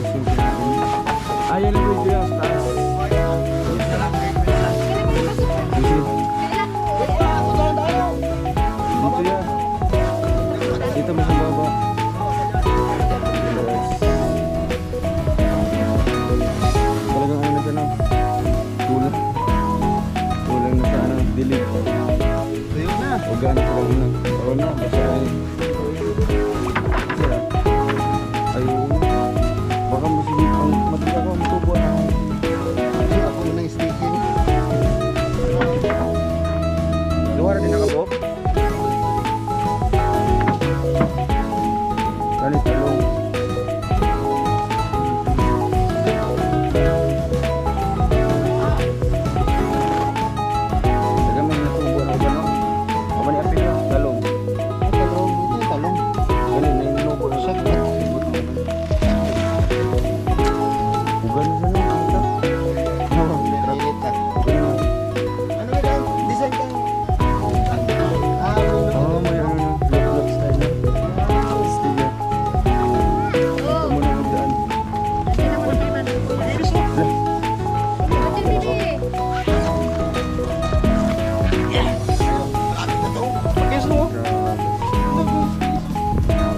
guys yung kinain. Ayan ang video yung taas. Dito yan. Dito mo sa baba. Yes. Talagang ano na siya na. Kulang. Kulang na sa ano. Dilig. Tuyo na. Huwag na. Oo na. Basta ay. Ayun. Baka masigit ang matiga ko. Matubo na. Ako muna yung sticking. Luwara din nakabok. Ganit talong. Dagamay na tubo na ba no? Kaman ni apil no? Talong. Talong. Ito yung talong. Ganit na yung nubo na siya. Ugan na siya no? Mainit ka. Ano ba yan? Design kang... Oh, may ano no? Vlog style na. Stiga. Ito muna magdaan. Yes, no? Grabe.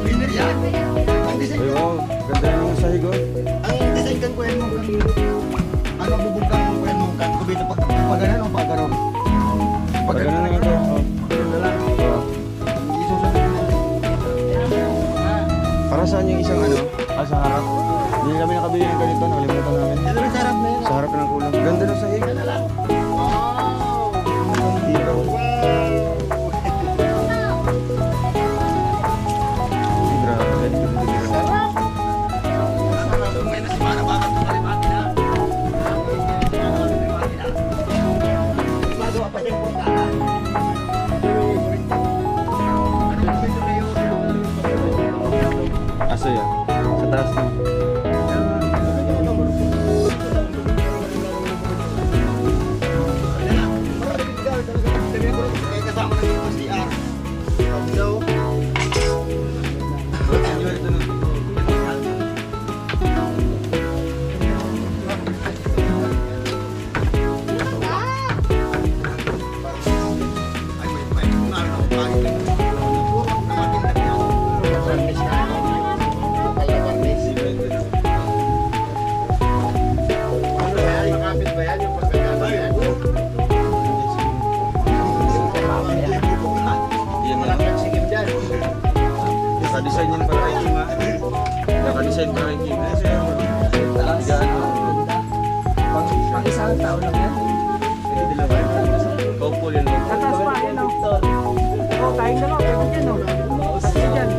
Winner yan. Ang design Ay wow, ganda yung sahig oh. ang design kang kuyan mo kan. Ano bubungkang mo kuyan mo kan? Kubito pag-ganan o pag-ganon? Pag ano na ito. Oh. Ganun na lang. Oh. Isusunod na. Para saan yung isang ano? Sa harap. Hindi kami nakabili ng ganito, nakalimutan namin. Ito rin sa harap na yan. Sa harap ng kulang. Ganda ng sahig. Yan na lang. Wow! Dito. Grabe. May nasimana bakit ito kalimatin na? Bago pa siyang puntaan. Aso yan. Sa taas na. Kasama na yung CR. So, Naka-design yan para kay Kim ha. Naka-design para kay Kim. Pang isang tao lang yan. Couple yan mo. Tatas pa, yan o. O, kain na lang. Pwede dyan o. Kasi dyan.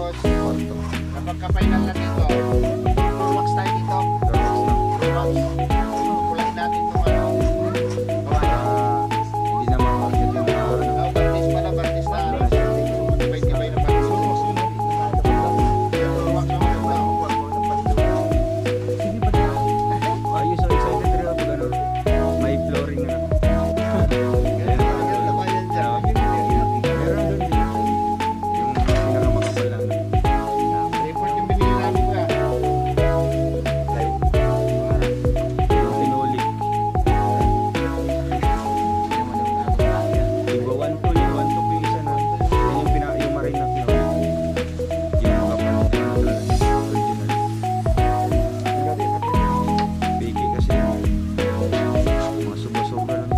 Tapos, kapag ka-final na dito, wax tayo dito. Wax. Kulain natin itong ano. Hindi naman market yung Bartis pala, bartis na. Tibay-tibay na bartis. Wax na ayos, so excited rin ako gano'n. May flooring na. Meron doon din. Yung pinakamakapal lang. Report yung binili namin ka. Yung tinuli. Iba 1-2 yung 1-2 yung isa na. Yan yung marine na tinuli. Yung makapal na talaga. Original. Biki kasi mga sobra-sobra lang.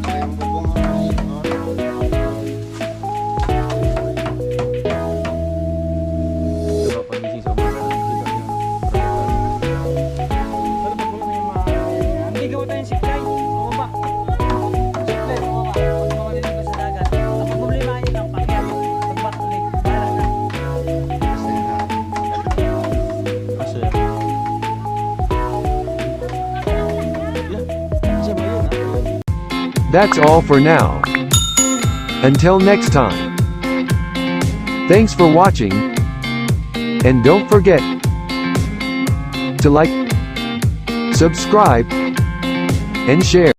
Kaya yung bubong Diba pagising sa umaga, kita niyo. Pero pag wala na yung mga... Hindi gawa tayong siklay. Bumaba. Siklay, bumaba. Pag mawalin ko sa dagat. Ang problema yun lang, pakyat. Pag-back ulit. Bahala na. Kasi kasi ba yun, ha? That's all for now. Until next time. Thanks for watching. And don't forget to like, subscribe, and share.